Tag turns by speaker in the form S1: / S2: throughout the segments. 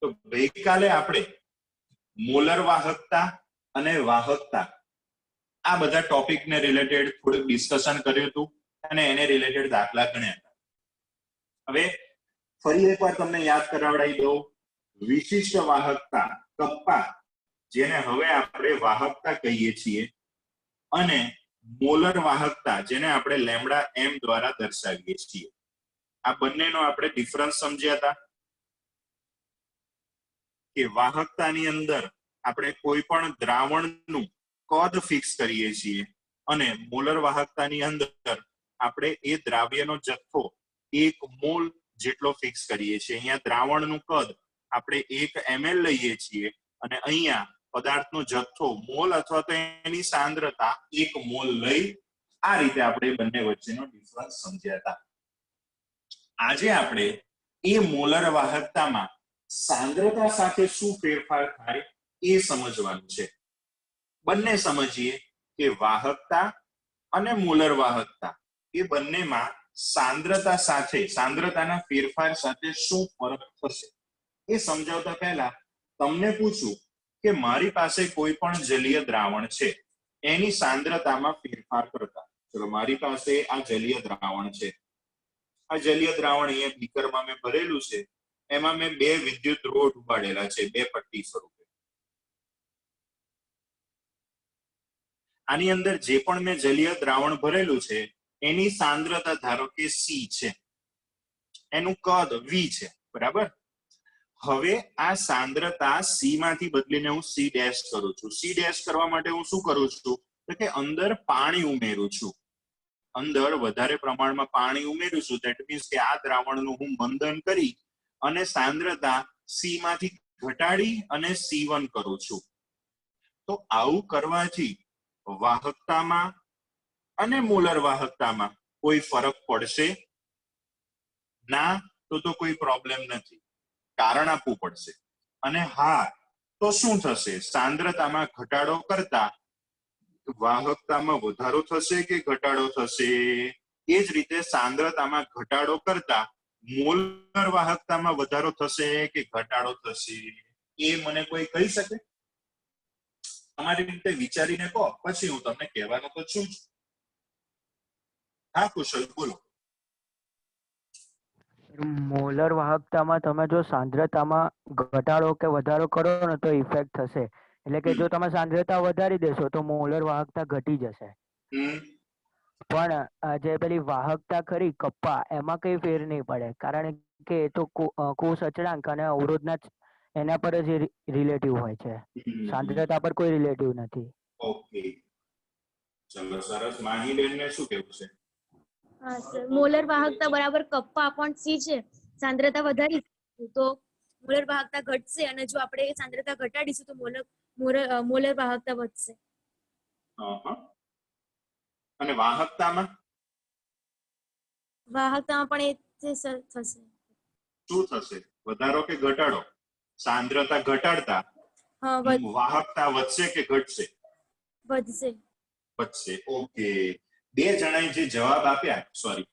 S1: તો ગઈકાલે આપણે મોલર વાહકતા અને વાહકતા આ બધા ટોપિકને રિલેટેડ થોડુંક ડિસ્કશન કર્યું હતું અને એને રિલેટેડ દાખલા ગણ્યા હતા. હવે ફરી એકવાર તમને યાદ કરાવડાવી દઉં. વિશિષ્ટ વાહકતા કપ્પા, જેને હવે આપણે વાહકતા કહીએ છીએ, અને મોલર વાહકતા, જેને આપણે લેમ્ડા એમ દ્વારા દર્શાવીએ છીએ. આ બંનેનો આપણે ડિફરન્સ સમજ્યા હતા કે વાહકતાની અંદર આપણે કોઈ પણ દ્રાવણનું કદ ફિક્સ કરીએ છીએ અને મોલર વાહકતાની અંદર આપણે એ દ્રાવ્યનો જથ્થો 1 મોલ જેટલો ફિક્સ કરીએ છીએ. અહીંયા દ્રાવણનું કદ આપણે 1 ml લઈએ છીએ અને અહીંયા પદાર્થનો જથ્થો મોલ અથવા તો એની સાંદ્રતા 1 મોલ લઈ આ રીતે આપણે બંને વચ્ચેનો ડિફરન્સ સમજ્યા હતા. આજે આપણે એ મોલર વાહકતામાં સાંદ્રતા સાથે શું ફેરફાર થાય એ સમજવાનું છે. બંને સમજીએ કે વાહકતા અને મોલર વાહકતા એ બંનેમાં સાંદ્રતા સાથે, સાંદ્રતાના ફેરફાર સાથે શું ફરક થશે એ સમજાવતા પહેલા તમને પૂછું કે મારી પાસે કોઈ પણ જલીય દ્રાવણ છે, એની સાંદ્રતામાં ફેરફાર કરતા. ચલો, મારી પાસે આ જલીય દ્રાવણ છે. આ જલીય દ્રાવણ અહીંયા બીકરમાં મેં ભરેલું છે. એમાં મેં 2 વિદ્યુત રોડ ઉપાડેલા છે, 2 પટ્ટી સ્વરૂપે. આની અંદર જે પણ મેં જલીય દ્રાવણ ભરેલું છે એની સાંદ્રતા ધારો કે C છે, એનું કદ V છે, બરાબર. હવે આ સાંદ્રતા C માંથી બદલીને હું C ડેશ કરું છું. C ડેશ કરવા માટે હું શું કરું છું તો કે અંદર પાણી ઉમેરું છું. અંદર વધારે પ્રમાણમાં પાણી ઉમેરું છું. ધેટ મીન્સ કે આ દ્રાવણનું હું મંદન કરી અને સાંદ્રતા C માંથી ઘટાડી અને C1 કરું છું. તો આવું કરવાથી વાહકતામાં અને મોલર વાહકતામાં કોઈ ફરક પડશે ના? તો કોઈ પ્રોબ્લેમ નથી. કારણ આપવું પડશે. અને હા તો શું થશે? સાંદ્રતામાં ઘટાડો કરતા વાહકતામાં વધારો થશે કે ઘટાડો થશે? એ જ રીતે સાંદ્રતામાં ઘટાડો કરતા મોલર વાહકતામાં વધારો થશે કે ઘટાડો થશે? એ મને કોઈ કહી શકે? તમારી રીતે વિચારીને કહો, પછી હું તમને કહેવાનો તો છું જ. હા કુશલ, બોલો.
S2: મોલર વાહકતામાં તમે જો સાંદ્રતામાં ઘટાડો કે વધારો કરો ને તો ઇફેક્ટ થશે. એટલે કે જો તમે સાંદ્રતા વધારી દેશો તો મોલર વાહકતા ઘટી જશે. પણ જે પેલી વાહકતા ખરી કપ્પા, એમાં કઈ ફેર નહીં પડે, કારણ કે એ તો કોષ અચળાંક અને અવરોધના એના પર જ રિલેટિવ હોય છે. સાંદ્રતા પર કોઈ રિલેટિવ નથી.
S1: ઓકે, ચલો સરસ. માહીબેન ને શું કહેવું છે?
S3: હા સર, મોલર વાહકતા બરાબર કપ્પા પણ C છે. સાંદ્રતા વધારી તો મોલર વાહકતા ઘટશે અને જો આપણે સાંદ્રતા ઘટાડીશું તો મોલર વાહકતા વધશે.
S1: અને વાહકતામાં
S3: પણ એ થશે.
S1: શું થશે? વધારો કે ઘટાડો? સાંદ્રતા ઘટાડતા વાહકતા વધશે કે ઘટશે?
S3: વધશે.
S1: વધશે. ઓકે. 2 જણાએ જે જવાબ આપ્યા, સોરી,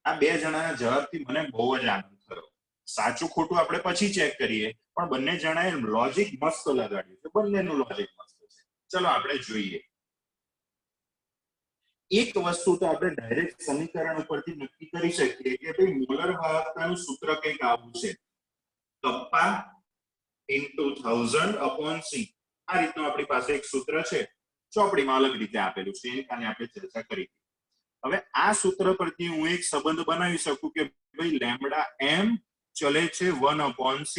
S1: આ 2 જણાના જવાબથી મને બહુ જ આનંદ થયો. સાચું ખોટું આપણે પછી ચેક કરીએ, પણ બંને જણાએ લોજિક મસ્ત લગાડ્યું છે. બંનેનું લોજિક મસ્ત છે. ચલો આપણે જોઈએ. એક વસ્તુ તો આપણે ડાયરેક્ટ સમીકરણ ઉપરથી નક્કી કરી શકીએ કે ભાઈ મોલર વાહકતાનું સૂત્ર કંઈક આવું છે, કપ્પા * 1000/C. આ રીતનું આપણી પાસે એક સૂત્ર છે, ચોપડીમાં અલગ રીતે આપેલું છે, એની કારણે આપણે ચર્ચા કરી. હવે આ સૂત્ર પરથી હું એક સંબંધ બનાવી શકું કે ભાઈ લેમ્ડા m ચલે છે 1/C.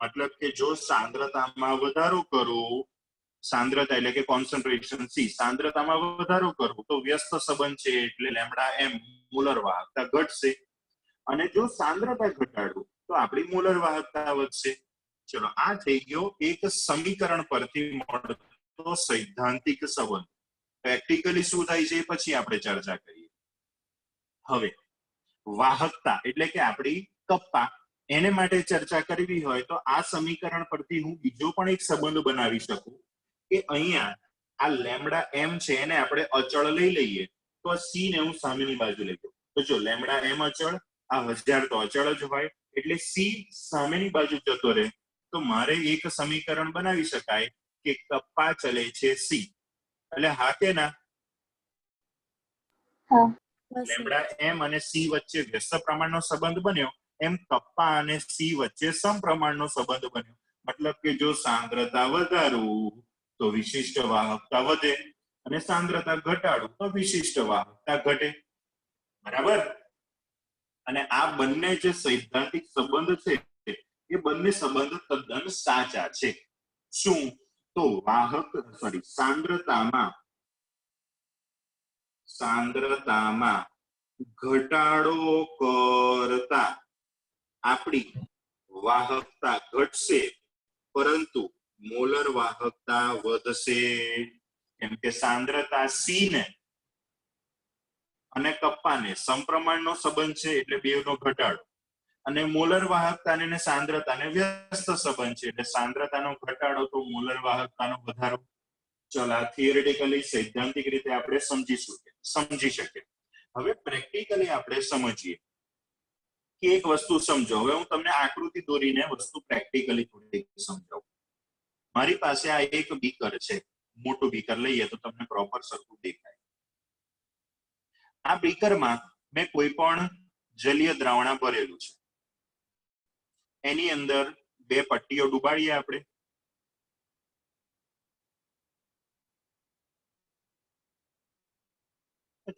S1: મતલબ કે જો સાંદ્રતામાં વધારો કરું, સાંદ્રતા એટલે કે કોન્સન્ટ્રેશન C, સાંદ્રતામાં વધારો કરું તો વ્યસ્ત સંબંધ છે એટલે લેમ્ડા m મોલર વાહકતા ઘટશે, અને જો સાંદ્રતા ઘટાડું તો આપણી મોલર વાહકતા વધશે. ચલો, આ થઈ ગયો એક સમીકરણ પરથી મળતો સૈદ્ધાંતિક સંબંધ. પ્રેક્ટિકલી શું થાય છે પછી આપણે ચર્ચા કરીએ. હવે વાહકતા એટલે કે આપણી કપ્પા, એને માટે ચર્ચા કરવી હોય તો આ સમીકરણ પરથી હું બીજો પણ એક સંબંધ બનાવી શકું કે અહીંયા આ લેમ્ડા m છે એને આપણે અચળ લઈ લઈએ તો C ને હું સામેની બાજુ લઈ જાઉં. તો જો લેમ્ડા m અચળ, આ 1000 તો અચળ જ હોય એટલે સી સામેની બાજુ જતો રહે, તો મારે એક સમીકરણ બનાવી શકાય કે કપ્પા ચલે છે સી, એટલે હા કે ના? લેમ્બડા એમ અને સી વચ્ચે વ્યસ્ત પ્રમાણનો સંબંધ બન્યો, એમ કપ્પા અને સી વચ્ચે સમપ્રમાણનો સંબંધ બન્યો. મતલબ કે જો સાંદ્રતા વધારું તો વિશિષ્ટ વાહકતા વધે અને સાંદ્રતા ઘટાડું તો વિશિષ્ટ વાહકતા ઘટે. બરાબર? અને આ બંને જે સૈદ્ધાંતિક સંબંધ છે એ બંને સંબંધ તદ્દન સાચા છે. શું? તો સાંદ્રતામાં ઘટાડો કરતા આપણી વાહકતા ઘટશે, પરંતુ મોલર વાહકતા વધશે. કેમ કે સાંદ્રતા સી ને અને કપ્પાને સમપ્રમાણનો સંબંધ છે એટલે બેવનો ઘટાડો, અને મોલર વાહકતાને અને સાંદ્રતાને વ્યસ્ત સંબંધ છે એટલે સાંદ્રતાનો ઘટાડો તો મોલર વાહકતાનો વધારો. ચલ આ થિયરેટિકલી સૈદ્ધાંતિક રીતે આપણે સમજી શકીએ. હવે પ્રેક્ટિકલી આપણે સમજીએ કે એક વસ્તુ સમજો. હવે હું તમને આકૃતિ દોરીને વસ્તુ પ્રેક્ટિકલી થોડી સમજાવું. મારી પાસે આ એક બીકર છે, મોટું બીકર લઈએ તો તમને પ્રોપર સરખું દેખાય. આ બીકરમાં મેં કોઈ પણ જલીય દ્રાવણ ભરેલું છે. એની અંદર બે પટ્ટીઓ ડુબાડીએ આપણે.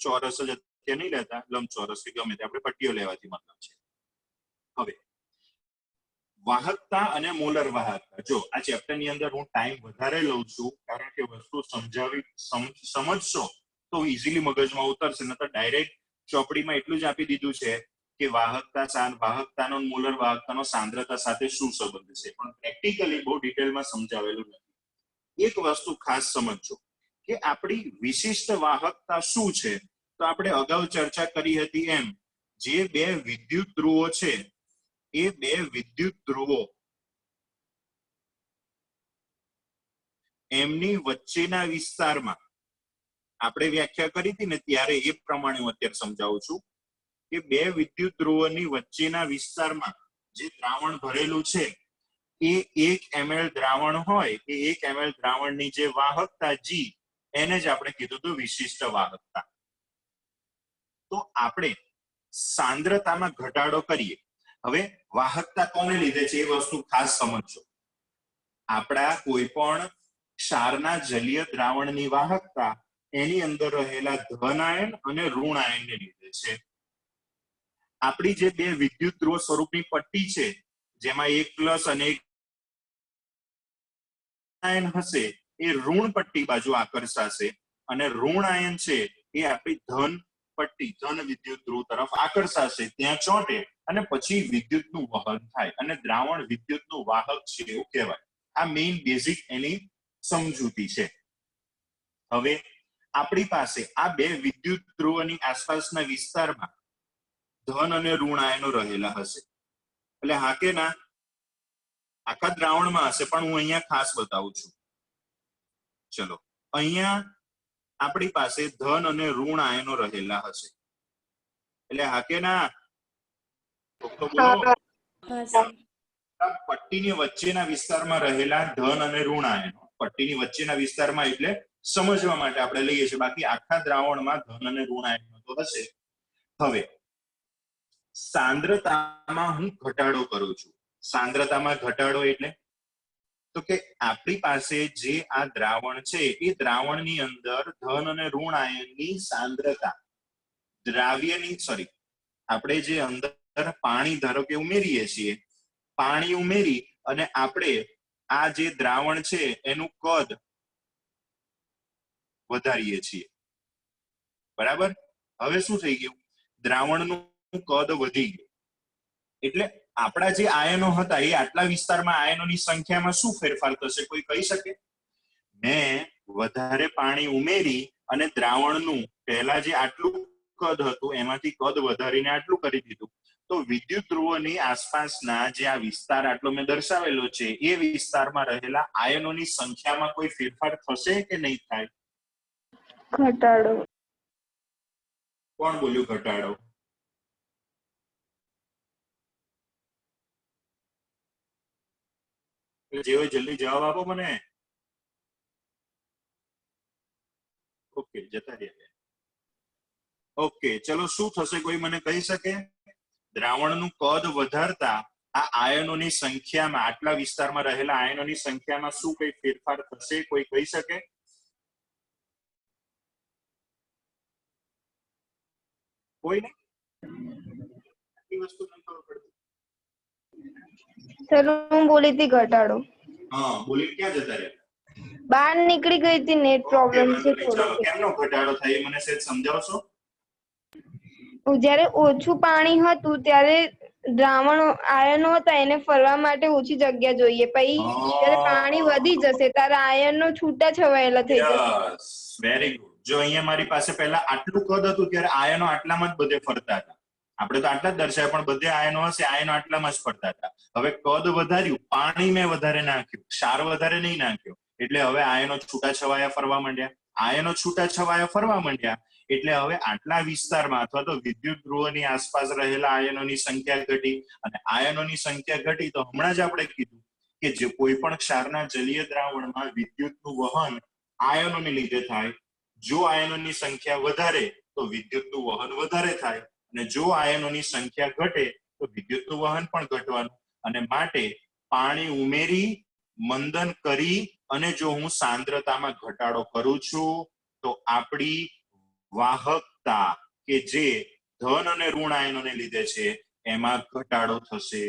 S1: ચોરસ જ અત્યારે નહીં લેતા, લંબચોરસ કે ગમે તે આપણે પટ્ટીઓ લેવાથી મતલબ છે. હવે વાહકતા અને મોલર વાહકતા, જો આ ચેપ્ટર ની અંદર હું ટાઈમ વધારે લઉં છું કારણ કે વસ્તુ સમજશો તો ઇઝીલી મગજમાં ઉતરશે. નતર ડાયરેક્ટ ચોપડીમાં એટલું જ આપી દીધું છે કે વાહકતાનો મોલર વાહકતાનો સાંદ્રતા સાથે શું સંબંધ છે, પણ પ્રેક્ટિકલી બહુ ડિટેલમાં સમજાવેલું નથી. એક વસ્તુ ખાસ સમજજો કે આપણી વિશિષ્ટ વાહકતા શું છે. તો આપણે અગાઉ ચર્ચા કરી હતી એમ, જે બે વિદ્યુત ધ્રુવો છે એ બે વિદ્યુત ધ્રુવો એમની વચ્ચેના વિસ્તારમાં આપણે વ્યાખ્યા કરી હતી ને ત્યારે એ પ્રમાણે હું અત્યારે સમજાવું છું કે બે વિદ્યુત ધ્રુવોની વચ્ચેના વિસ્તારમાં જે દ્રાવણ ભરેલું છે એ 1 ml દ્રાવણ હોય, એ 1 ml દ્રાવણની જે વાહકતા જી, એને જ આપણે કીધું હતું વિશિષ્ટ વાહકતા. તો આપણે સાંદ્રતામાં ઘટાડો કરીએ. હવે વાહકતા કોને લીધે છે એ વસ્તુ ખાસ સમજજો. આપણા કોઈ પણ ક્ષારના જલીય દ્રાવણની વાહકતા એની અંદર રહેલા ધન આયન અને ઋણ આયનને લીધે છે. આપણી જે બે વિદ્યુત ધ્રુવ સ્વરૂપની પટ્ટી છે જેમાં 1+ અને 1 આયન હશે એ ઋણ પટ્ટી બાજુ આકર્ષાશે, અને ઋણ આયન છે એ આપણી ધન પટ્ટી ધન વિદ્યુત ધ્રુવ તરફ આકર્ષાશે, ત્યાં ચોંટે અને પછી વિદ્યુતનું વહન થાય અને દ્રાવણ વિદ્યુતનું વાહક છે એવું કહેવાય. આ મેઇન બેઝિક એની સમજૂતી છે. હવે આપણી પાસે આ બે વિદ્યુત ધ્રુવોની આસપાસના વિસ્તારમાં ધન અને ઋણ આયનો રહેલા હશે. એટલે હા કે ના? આખા દ્રાવણમાં હશે, પણ હું અહીંયા ખાસ બતાવું છું. ચલો, અહીંયા આપણી પાસે ધન અને ઋણ આયનો રહેલા હશે. એટલે હા કે ના? પટ્ટીની વચ્ચેના વિસ્તારમાં રહેલા ધન અને ઋણ આયનો, પટ્ટીની વચ્ચેના વિસ્તારમાં એટલે સમજવા માટે આપણે લઈએ છીએ, બાકી આખા દ્રાવણમાં ધન અને ઋણ આયનો તો હશે. હવે સાંદ્રતામાં હું ઘટાડો કરું છું. સાંદ્રતામાં ઘટાડો એટલે તો કે આપણી પાસે જે આ દ્રાવણ છે એ દ્રાવણની અંદર ધન અને ઋણ આયનની સાંદ્રતા આપણે જે અંદર પાણી ધારો કે ઉમેરીએ છીએ, પાણી ઉમેરી અને આપણે આ જે દ્રાવણ છે એનું કદ વધારીએ છીએ. બરાબર? હવે શું થઈ ગયું? દ્રાવણનું કદ વધી ગયું. એટલે આપણા જે આયનો હતા એ આટલા વિસ્તારમાં આયનોની સંખ્યામાં શું ફેરફાર થશે, કોઈ કહી શકે? મેં વધારે પાણી ઉમેરી અને દ્રાવણનું પહેલા જે આટલું કદ હતું એમાંથી કદ વધારીને આટલું કરી દીધું, તો વિદ્યુત ધ્રુવોની આસપાસના જે આ વિસ્તાર આટલો મેં દર્શાવેલો છે એ વિસ્તારમાં રહેલા આયનોની સંખ્યામાં કોઈ ફેરફાર થશે કે નહીં થાય?
S4: ઘટાડો.
S1: કોણ બોલ્યું ઘટાડો? જે હોય જલ્દી જવાબ આપો મને. ઓકે, જતા રહ્યા. ઓકે, ચલો શું થશે કોઈ મને કહી શકે? દ્રાવણનું કદ વધારતા આ આયનોની સંખ્યામાં, આટલા વિસ્તારમાં રહેલા આયનોની સંખ્યામાં શું કઈ ફેરફાર થશે? કોઈ કહી શકે? કોઈ નહીં? આટલી વસ્તુ નથી ખબર પડતી.
S4: સર હું બોલી હતી ઘટાડો.
S1: હા, બોલી ક્યાં જતા રહ્યા?
S4: બહાર નીકળી ગઈ હતી, નેટ
S1: ઓકે,
S4: પ્રોબ્લેમ
S1: વાંધો
S4: છે
S1: નહીં. ચાલો,
S4: થોડો.
S1: કેમનો ઘટાડો થાય એ મને સહેજ સમજાવશો?
S4: જ્યારે ઓછું પાણી હતું ત્યારે દ્રાવણ આયનો હતા એને ફરવા માટે ઓછી જગ્યા જોઈએ. પછી જ્યારે પાણી વધી જશે ત્યારે આયનો છૂટા છવાયેલા થઈ જશે.
S1: Yes, very good. જો અહીંયા મારી પાસે પહેલા આટલું કદ હતું ત્યારે આયનો આટલામાં જ બધે ફરતા હતા. આપણે તો આટલા જ દર્શાવ્યા, પણ બધે આયનો હશે, આયનો આટલામાં જ ફરતા હતા. હવે કદ વધાર્યું, પાણી મેં વધારે નાખ્યું, ક્ષાર વધારે નહીં નાખ્યો, એટલે હવે આયનો છૂટાછવાયા ફરવા માંડ્યા. આયનો છૂટાછવાયા ફરવા માંડ્યા એટલે હવે આટલા વિસ્તારમાં અથવા તો વિદ્યુત ધ્રુવની આસપાસ રહેલા આયનોની સંખ્યા ઘટી, અને આયનોની સંખ્યા ઘટી તો હમણાં જ આપણે કીધું કે જે કોઈ પણ ક્ષારના જલીય દ્રાવણમાં વિદ્યુતનું વહન આયનોને લીધે થાય. જો આયનોની સંખ્યા વધારે તો વિદ્યુતનું વહન વધારે થાય, અને જો આયનોની સંખ્યા ઘટે તો વિદ્યુતનું વહન પણ ઘટવાનું. અને માટે પાણી ઉમેરી, મંદન કરી અને જો હું સાંદ્રતામાં ઘટાડો કરું છું તો આપણી વાહકતા કે જે ધન અને ઋણ આયનોને લીધે છે એમાં ઘટાડો થશે.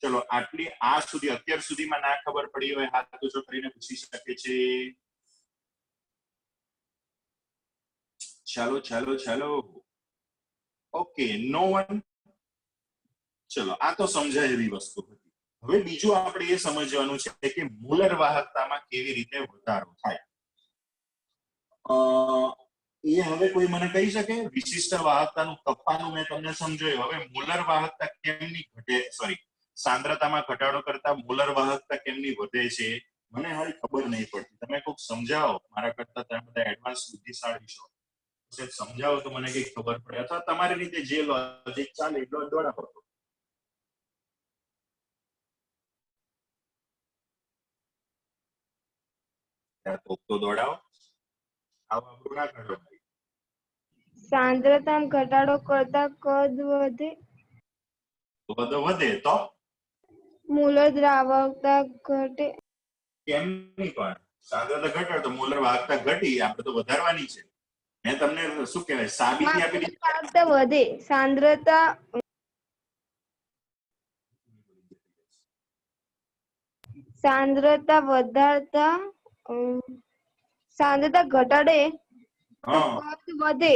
S1: ચલો, આટલી આ સુધી અત્યાર સુધીમાં ના ખબર પડી હોય હાથ ઊંચો કરીને પૂછી શકે છે. ચાલો ચાલો ચાલો. ઓકે, નો વન. ચલો, આ તો સમજાય એવી વસ્તુ હતી. હવે બીજું આપણે એ સમજવાનું છે કે મૂલર વાહકતામાં કેવી રીતે વધારો થાય. એ હવે કોઈ મને કહી શકે? વિશિષ્ટ વાહકતાનું કપ્પાનું મેં તમને સમજાવ્યું. હવે મૂલર વાહકતા કેમની ઘટે, સોરી, સાંદ્રતામાં ઘટાડો કરતા મૂલર વાહકતા કેમની વધે છે મને હાલ ખબર નહીં પડતી. તમે કોઈક સમજાવો, મારા કરતા તમે બધા એડવાન્સ બુદ્ધિશાળી છો, સમજાવો તો મને કઈક ખબર પડે, અથવા તમારી રીતે જે લોજિક ચાલે એટલો દોડાવો. તો દોડાવો. આવા પૂરા કરો.
S4: સાંદ્રતામાં ઘટાડો કરતા કદ વધે.
S1: કદ વધે તો
S4: મૂલર દ્રાવકતા ઘટે.
S1: કેમ નહીં? પણ સાંદ્રતા ઘટે તો મૂલર વાહકતા ઘટી, આપણે તો વધારવાની છે. મેં તમને શું કહેવાય સાબિતી આપી.
S4: વાહકતા વધે. સાંદ્રતા વધારતા સાંદ્રતા ઘટાડે તો કદ વધે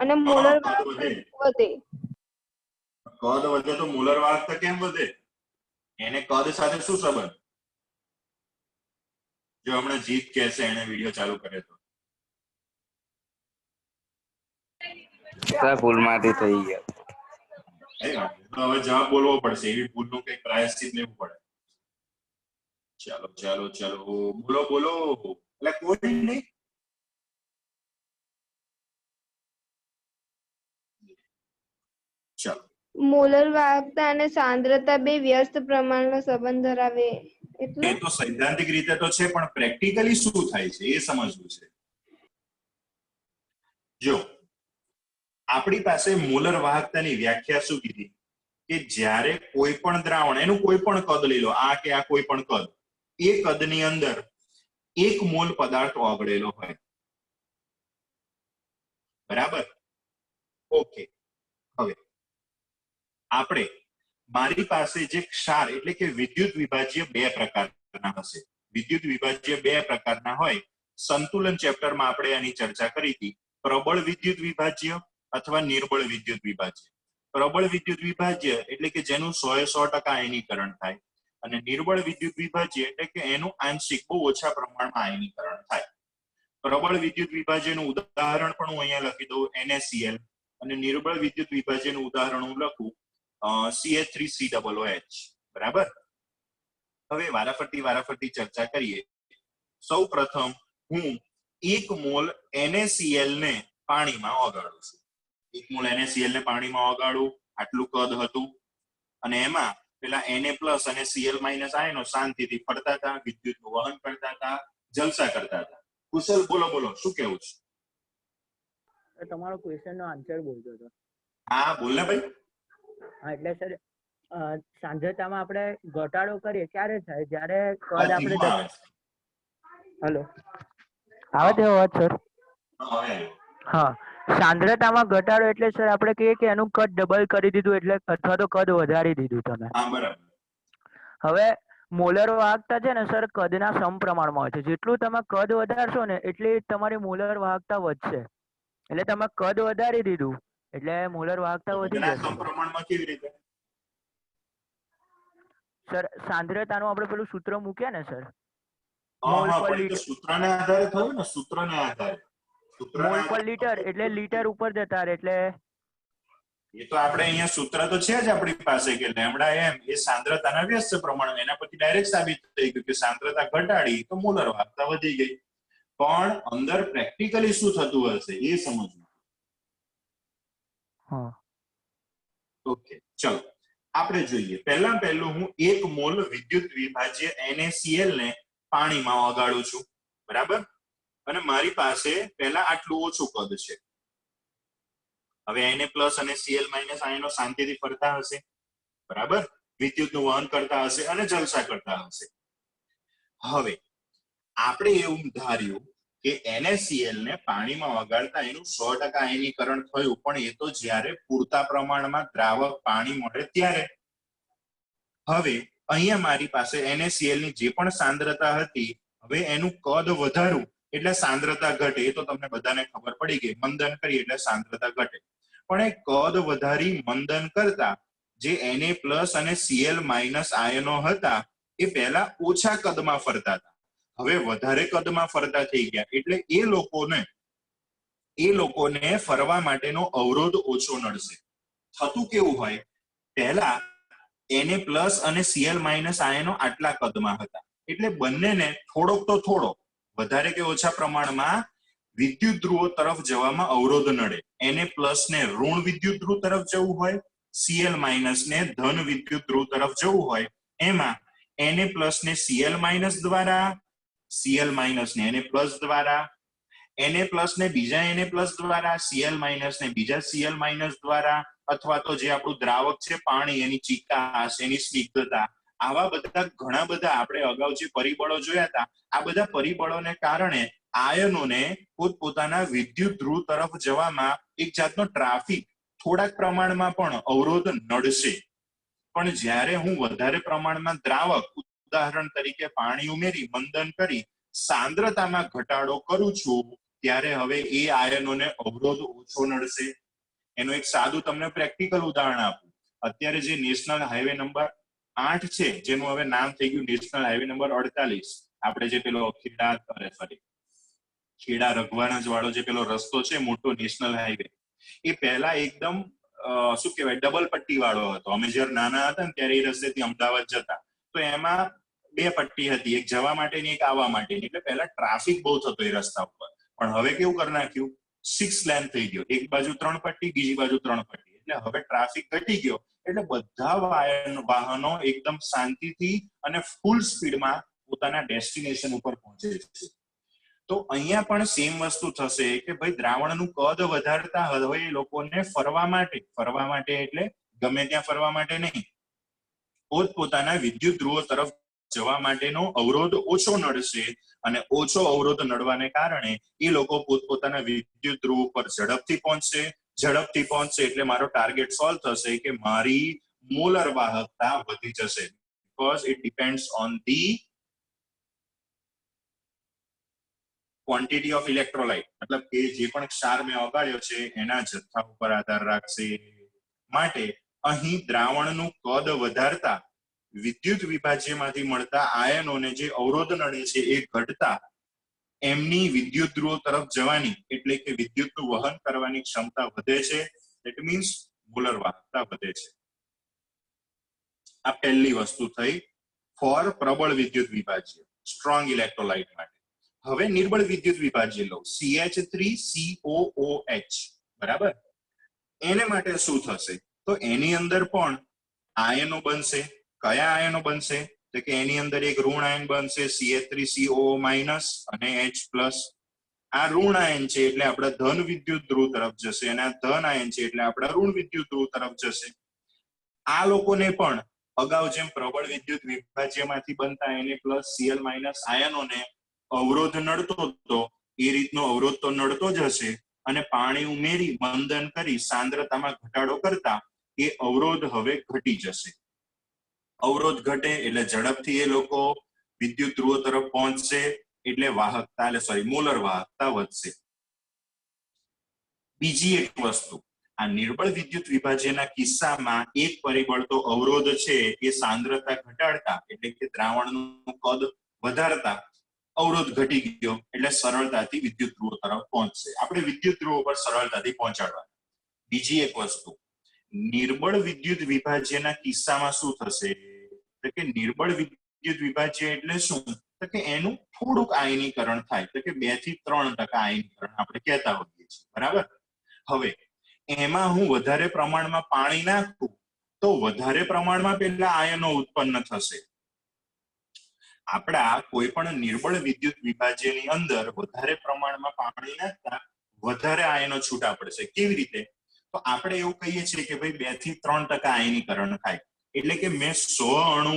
S4: અને મૂલર વાહકતા વધે.
S1: કદ વધે તો મૂલર વાહકતા કેમ વધે? એને કદ સાથે શું સંબંધ? જો હમણાં જીત કહેશે, એને વિડીયો ચાલુ કરે તો
S5: ભૂલમાંથી થઈ ગયા.
S1: હવે જવાબ બોલવો પડશે. એવી ભૂલનું કઈ પ્રાયશ્ચિત લેવું પડે. ચાલો ચાલો ચાલો, બોલો બોલો. એટલે કોઈ નહીં. ચાલો,
S4: મૂલર વાહકતા અને સાંદ્રતા બે વ્યસ્ત પ્રમાણનો સંબંધ ધરાવે. એટલે
S1: એ તો સૈદ્ધાંતિક રીતે તો છે, પણ પ્રેક્ટિકલી શું થાય છે એ સમજવું છે. જો આપણી પાસે મૂલર વાહકતાની વ્યાખ્યા શું કીધી કે જ્યારે કોઈ પણ દ્રાવણ, એનું કોઈ પણ કદ લઈ લો, આ કે આ કોઈ પણ કદ, એ કદની અંદર 1 મોલ પદાર્થ ઓગળેલો હોય. બરાબર? ઓકે. હવે આપણે મારી પાસે જે ક્ષાર એટલે કે વિદ્યુત વિભાજ્ય બે પ્રકારના હશે. વિદ્યુત વિભાજ્ય બે પ્રકારના હોય. સંતુલન ચેપ્ટરમાં આપણે આની ચર્ચા કરી હતી. પ્રબળ વિદ્યુત વિભાજ્ય અથવા નિર્બળ વિદ્યુત વિભાજ્ય. પ્રબળ વિદ્યુત વિભાજ્ય એટલે કે જેનું 100% આયનીકરણ થાય, અને નિર્બળ વિદ્યુત વિભાજ્ય એટલે કે એનું આંશિક બહુ ઓછા પ્રમાણમાં આયનીકરણ થાય. પ્રબળ વિદ્યુત વિભાજ્યનું ઉદાહરણ પણ હું અહીંયા લખી દઉં, NaCl, અને નિર્બળ વિદ્યુત વિભાજ્યનું ઉદાહરણ હું લખું CH3COOH. બરાબર? હવે વારાફરતી ચર્ચા કરીએ. સૌ પ્રથમ હું 1 મોલ NaCl ને પાણીમાં ઓગાળું છું. 1 મોલ NaCl ને પાણીમાં ઓગાળું, આટલું કદ હતું, અને એમાં પેલા Na+ અને Cl- આયનો શાંતિથી ફરતા હતા, વિદ્યુતનું વહન કરતા હતા, જલસા કરતા હતા. કુશલ બોલો બોલો શું કેવું છે?
S2: તમારો ક્વેશ્ચન નો આન્સર બોલતો હતો.
S1: હા બોલ ને ભાઈ.
S2: હા એટલે સર સાંદ્રતામાં આપણે ઘટાડો કરીએ ક્યારે થાય? જ્યારે કદ આપણે હેલો આવે છે અવાજ સર? હા, સાંદ્રતામાં ઘટાડો એટલે સર આપણે કહીએ કે એનું કદ ડબલ કરી દીધું એટલે અથવા તો કદ વધારી દીધું તમે.
S1: હા બરાબર.
S2: હવે મોલર વાહકતા છે ને સર કદના સમપ્રમાણમાં હોય છે. જેટલું તમે કદ વધારશો ને એટલી તમારી મોલર વાહકતા વધશે. એટલે તમે કદ વધારી દીધું એટલે મોલર વાહકતા વધી
S1: કદના
S2: જશે.
S1: સમપ્રમાણમાં કેવી રીતે?
S2: સર સાંદ્રતાનું આપણે પેલું સૂત્ર મૂક્યા ને સર,
S1: હા
S2: મોલ
S1: હા,
S2: પર
S1: પણ એ તો
S2: લીટર,
S1: સૂત્રને આધારે થયું ને, સૂત્રને આધારે.
S2: મોલ પર લીટર એટલે લીટર ઉપર જતા રહે એટલે
S1: એ તો આપણે અહીંયા સૂત્ર તો છે જ આપણી પાસે કે λm એ સાંદ્રતાના વ્યસ્ત પ્રમાણ. એના પછી ડાયરેક્ટ સાબિત થઈ ગયું કે સાંદ્રતા ઘટાડી તો મોલર વાહકતા વધી ગઈ. પણ અંદર પ્રેક્ટિકલી શું થતું હશે એ સમજવું.
S2: હા
S1: ઓકે ચલો આપણે જોઈએ. પહેલું હું 1 મોલ વિદ્યુત વિભાજ્ય NaCl ને પાણીમાં ઓગાળું છું, બરાબર? અને મારી પાસે પહેલા આટલું ઓછું કદ છે. હવે Na+ અને Cl- આયનો શાંતિથી ફરતા હશે, બરાબર, વિદ્યુતનું વહન કરતા હશે અને જલસા કરતા હશે. હવે આપણે એવું ધાર્યું કે NaCl ને પાણીમાં ઓગાળતા એનું 100% આયનીકરણ થયું, પણ એ તો જ્યારે પૂરતા પ્રમાણમાં દ્રાવક પાણી મળે ત્યારે. હવે અહીંયા મારી પાસે NaCl ની જે પણ સાંદ્રતા હતી, હવે એનું કદ વધારું એટલે સાંદ્રતા ઘટે. એ તો તમને બધાને ખબર પડી ગઈ, મંદન કરીએ એટલે સાંદ્રતા ઘટે. પણ એ કદ વધારી મંદન કરતા જે Na+ અને Cl- આયનો હતા એ પહેલા ઓછા કદમાં ફરતા હતા, હવે વધારે કદમાં ફરતા થઈ ગયા. એટલે એ લોકોને ફરવા માટેનો અવરોધ ઓછો નડશે. થતું કેવું હોય, પહેલા Na+ અને Cl- આયનો આટલા કદમાં હતા એટલે બંનેને થોડોક તો થોડો વધારે કે ઓછા પ્રમાણમાં વિદ્યુત ધ્રુવો તરફ જવામાં અવરોધ નડે. Na+ ને ઋણ વિદ્યુત ધ્રુવ તરફ જવું હોય, Cl- ને ધન વિદ્યુત ધ્રુવ તરફ જવું હોય. એમાં Na+ ને Cl- દ્વારા, Cl- ને Na+ દ્વારા, Na+ ને બીજા Na+ દ્વારા, Cl- ને બીજા Cl- દ્વારા, અથવા તો જે આપણું દ્રાવક છે પાણી, એની ચીકાશ, એની સ્નિગ્ધતા, આવા બધા ઘણા બધા આપણે અગાઉ જે પરિબળો જોયા હતા, આ બધા પરિબળોને કારણે આયનોને પોતપોતાના વિદ્યુત ધ્રુવ તરફ જવામાં એક જાતનો ટ્રાફિક થોડાક પ્રમાણમાં પણ અવરોધ નડશે. પણ જ્યારે હું વધારે પ્રમાણમાં દ્રાવક, ઉદાહરણ તરીકે પાણી ઉમેરી મંદન કરી સાંદ્રતામાં ઘટાડો કરું છું, ત્યારે હવે એ આયનોને અવરોધ ઓછો નડશે. એનું એક સાદું તમને પ્રેક્ટિકલ ઉદાહરણ આપું. અત્યારે જે નેશનલ હાઈવે નંબર 8 છે, જેનું હવે નામ થઈ ગયું નેશનલ હાઈવે નંબર 48, આપણે જે પેલો ખેડા રઘવાણા વાળો જે પેલો રસ્તો છે મોટો નેશનલ હાઈવે, એ પહેલા એકદમ શું કહેવાય ડબલ પટ્ટી વાળો હતો. અમે જ્યારે નાના હતા ને ત્યારે એ રસ્તેથી અમદાવાદ જતા તો એમાં 2 પટ્ટી હતી, એક જવા માટેની એક આવવા માટેની. એટલે પહેલા ટ્રાફિક બહુ થતો એ રસ્તા ઉપર. પણ હવે કેવું કરી નાખ્યું, 6 લેન થઈ ગયો, એક બાજુ 3 પટ્ટી, બીજી બાજુ 3 પટ્ટી. એટલે હવે ટ્રાફિક ઘટી ગયો એટલે બધા વાહનો એકદમ શાંતિથી અને ફૂલ સ્પીડમાં પોતાના ડેસ્ટિનેશન ઉપર પહોંચે છે. તો અહીંયા પણ સેમ વસ્તુ થશે કે ભાઈ દ્રાવણનું કદ વધારતા હવે એ લોકોને ફરવા માટે એટલે ગમે ત્યાં ફરવા માટે નહીં, પોતપોતાના વિદ્યુત ધ્રુવો તરફ જવા માટેનો અવરોધ ઓછો નડશે. અને ઓછો અવરોધ નડવાને કારણે એ લોકો પોતપોતાના વિદ્યુત ધ્રુવ પર ઝડપથી પહોંચશે એટલે મારો ટાર્ગેટ સોલ્વ થશે કે મારી મોલર વાહકતા વધી જશે. because it depends on the quantity of electrolyte. મતલબ કે જે પણ ક્ષાર મેં ઓગાળ્યો છે એના જથ્થા ઉપર આધાર રાખશે. માટે અહીં દ્રાવણનું કદ વધારતા વિદ્યુત વિભાજ્યમાંથી મળતા આયનોને જે અવરોધ નડે છે એ ઘટતા એમની વિદ્યુત ધ્રુવો તરફ જવાની એટલે કે વિદ્યુતનું વહન કરવાની ક્ષમતા વધે છે. ઇટ મીન્સ મોલર વાહકતા વધે છે. આ પહેલી વસ્તુ થઈ ફોર પ્રબળ વિદ્યુત વિભાજ્ય, સ્ટ્રોંગ ઇલેક્ટ્રોલાઇટ માટે. હવે નિર્બળ વિદ્યુત વિભાજ્ય લો, CH3COOH, બરાબર. એને માટે શું થશે, તો એની અંદર પણ આયનો બનશે. કયા આયનો બનશે? તો કે એની અંદર એક ઋણ આયન બનશે CH3COO- અને H+. આ ઋણ આયન છે એટલે આપણે ધન વિદ્યુત ધ્રુવ તરફ જશે અને આ ધન આયન છે એટલે આપણે ઋણ વિદ્યુત ધ્રુવ તરફ જશે. આ લોકોને પણ અગાઉ જેમ પ્રબળ વિદ્યુત વિભાજ્યમાંથી બનતા Na+Cl- આયનોને અવરોધ નડતો હતો એ રીતનો અવરોધ તો નડતો જ હશે અને પાણી ઉમેરી મંદન કરી સાંદ્રતામાં ઘટાડો કરતા એ અવરોધ હવે ઘટી જશે. અવરોધ ઘટે એટલે ઝડપથી એ લોકો વિદ્યુત ધ્રુવો તરફ પહોંચશે એટલે વાહકતા મોલર વાહકતા વધશે. બીજી એક વસ્તુ, આ નિર્બળ વિદ્યુત વિભાજ્યના કિસ્સામાં એક પરિબળ તો અવરોધ છે એ સાંદ્રતા ઘટાડતા એટલે કે દ્રાવણનું કદ વધારતા અવરોધ ઘટી ગયો એટલે સરળતાથી વિદ્યુત ધ્રુવો તરફ પહોંચશે. આપણે વિદ્યુત ધ્રુવો પર સરળતાથી પહોંચાડવા. બીજી એક વસ્તુ, નિર્બળ વિદ્યુત વિભાજ્યના કિસ્સામાં શું થશે? તો કે નિર્બળ વિદ્યુત વિભાજ્ય એટલે શું? તો કે એનું થોડુંક આયનીકરણ થાય, તો કે 2 થી 3% આયનીકરણ આપણે કહેતા હોઈએ છીએ, બરાબર? હવે એમાં હું વધારે પ્રમાણમાં પાણી નાખું તો વધારે પ્રમાણમાં પેલા આયનો ઉત્પન્ન થશે. આપણા કોઈ પણ નિર્બળ વિદ્યુત વિભાજ્યની અંદર વધારે પ્રમાણમાં પાણી નાખતા વધારે આયનો છૂટા પડશે. કેવી રીતે? તો આપણે એવું કહીએ છીએ કે ભાઈ 2 થી 3% આયનીકરણ થાય એટલે કે મેં 100 અણુ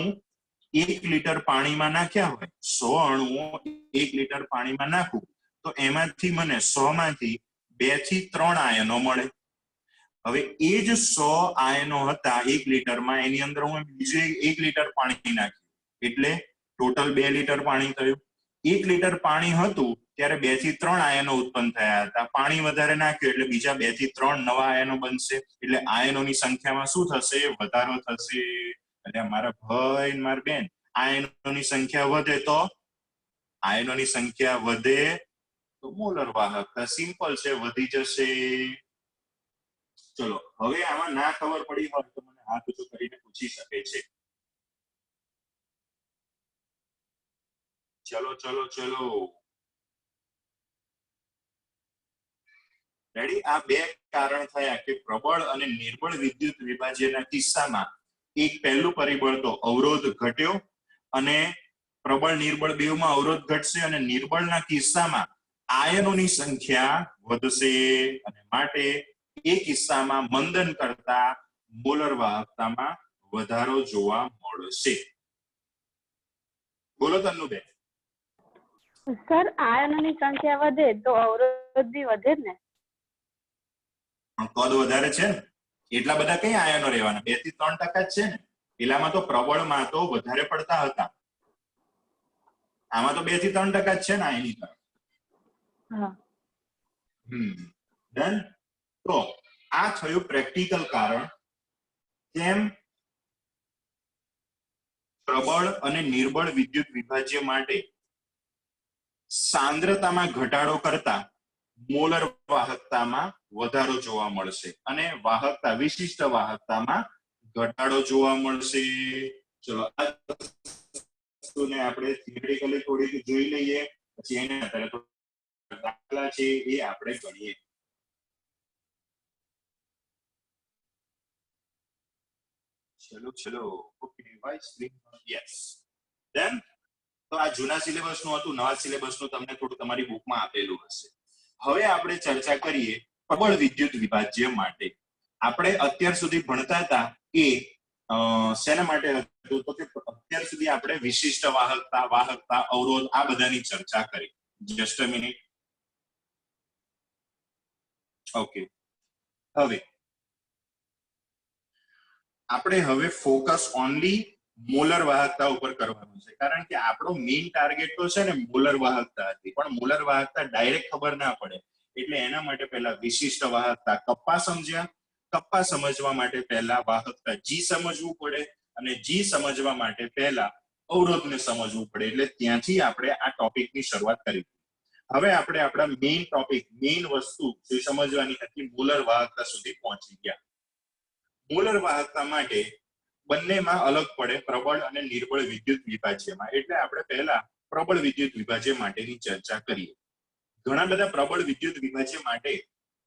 S1: 1 લીટર પાણીમાં નાખ્યા હોય, 100 અણુઓ 1 લીટર પાણીમાં નાખું તો એમાંથી મને 100 માંથી 2 થી 3 આયનો મળે. હવે એ જ 100 આયનો હતા 1 લીટરમાં, એની અંદર હું બીજું 1 લીટર પાણી નાખ્યું એટલે ટોટલ 2 લીટર પાણી થયું. 1 લીટર પાણી હતું ત્યારે 2 થી 3 આયનો ઉત્પન્ન થયા હતા. પાણી વધારે નાખ્યું એટલે બીજા 2 થી 3 નવા આયનો બનશે એટલે આયનોની સંખ્યામાં શું થશે? વધારો થશે. એટલે મારા ભાઈ ને મારી બેન, આયનોની સંખ્યા વધે તો આયનોની સંખ્યા વધે તો મોલર વાહકતા સિમ્પલ છે, વધી જશે. ચલો, હવે આમાં ના ખબર પડી હોય તો મને હાથ ઊંચો કરીને પૂછી શકે છે. ચલો ચલો ચલો, રેડી? આ બે કારણ થયા કે પ્રબળ અને નિર્બળ વિદ્યુત વિભાજ્યના કિસ્સામાં એક પહેલું પરિબળ તો અવરોધ ઘટ્યો અને પ્રબળ નિર્બળ બેવમાં અવરોધ ઘટશે અને નિર્બળના કિસ્સામાં આયનોની સંખ્યા વધશે અને માટે એ કિસ્સામાં મંદન કરતા મોલર વાહકતામાં વધારો જોવા મળશે. બોલો તન્નુબેન.
S5: સર, આયનોની સંખ્યા વધે તો અવરોધ બી વધે જ ને?
S1: પણ કદ વધારે છે ને, એટલા બધા કઈ આયનો રહેવાના? 2 થી 3% જ છે ને. પેલામાં તો પ્રબળમાં તો વધારે પડતા હતા, આમાં તો 2 થી 3% જ છે ને આયનીકરણ.
S5: હા.
S1: ડન. તો આ થયું પ્રેક્ટિકલ કારણ કેમ પ્રબળ અને નિર્બળ વિદ્યુત વિભાજ્ય માટે સાંદ્રતામાં ઘટાડો કરતા મોલર વાહકતામાં વધારો જોવા મળશે અને વાહકતા વિશિષ્ટ વાહકતામાં ઘટાડો જોવા મળશે. ચલો, આ વસ્તુને આપણે થિયરિટિકલી થોડીક જોઈ લઈએ, પછી એના આધારે દાખલા છે એ આપણે ગણીએ. ચલો ચલો, okay, why screen, yes. Then તો આ જૂના સિલેબસ નું હતું, નવા સિલેબસ નું તમને થોડું તમારી બુકમાં આપેલું હશે. હવે આપણે ચર્ચા કરીએ પ્રબળ વિદ્યુત વિભાજ્ય માટે. આપણે અત્યાર સુધી ભણતા હતા એ શેના માટે હતું? તો કે અત્યાર સુધી આપણે વિશિષ્ટ વાહકતા, અવરોધ આ બધાની ચર્ચા કરી. Just a minute. ઓકે, હવે આપણે ફોકસ ઓનલી મોલર વાહકતા ઉપર કરવાનું છે, કારણ કે આપણો મેઇન ટાર્ગેટ તો છે ને મોલર વાહકતા હતી, પણ મોલર વાહકતા ડાયરેક્ટ ખબર ના પડે એટલે એના માટે પહેલા વિશિષ્ટ વાહકતા કપ્પા સમજ્યા. કપ્પા સમજવા માટે પહેલા વાહકતા જી સમજવું પડે અને જી સમજવા માટે પહેલા અવરોધને સમજવું પડે. એટલે ત્યાંથી આપણે આ ટોપિકની શરૂઆત કરી. હવે આપણે આપણા મેઇન ટોપિક, મેઇન વસ્તુ જે સમજવાની હતી, મોલર વાહકતા સુધી પહોંચી ગયા. મોલર વાહકતા માટે બંનેમાં અલગ પડે, પ્રબળ અને નિર્બળ વિદ્યુત વિભાજ્યમાં. એટલે આપણે પહેલા પ્રબળ વિદ્યુત વિભાજ્ય માટેની ચર્ચા કરીએ. ઘણા બધા પ્રબળ વિદ્યુત વિભાજ્ય માટે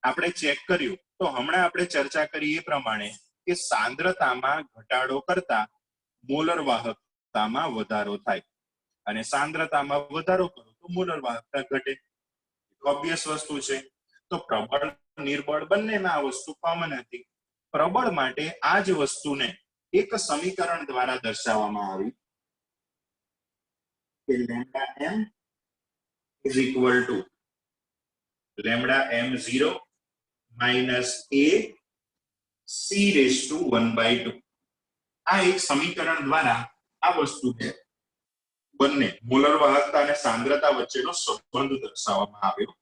S1: આપણે ચેક કર્યું તો હમણાં આપણે ચર્ચા કરી એ પ્રમાણે કે સાંદ્રતામાં ઘટાડો કરતા મોલર વાહકતામાં વધારો થાય અને સાંદ્રતામાં વધારો કરો તો મોલર વાહકતા ઘટે. ઓબ્વિયસ વસ્તુ છે. તો પ્રબળ નિર્બળ બંનેમાં આ વસ્તુ કોમન હતી. પ્રબળ માટે આ જ વસ્તુને એક સમીકરણ દ્વારા દર્શાવવામાં આવી કે lambda m is equal to lambda m0 minus a c raised to 1/2. આ એક સમીકરણ દ્વારા આ વસ્તુને બંને મોલર વાહકતા અને સાંદ્રતા વચ્ચેનો સંબંધ દર્શાવવામાં આવ્યો.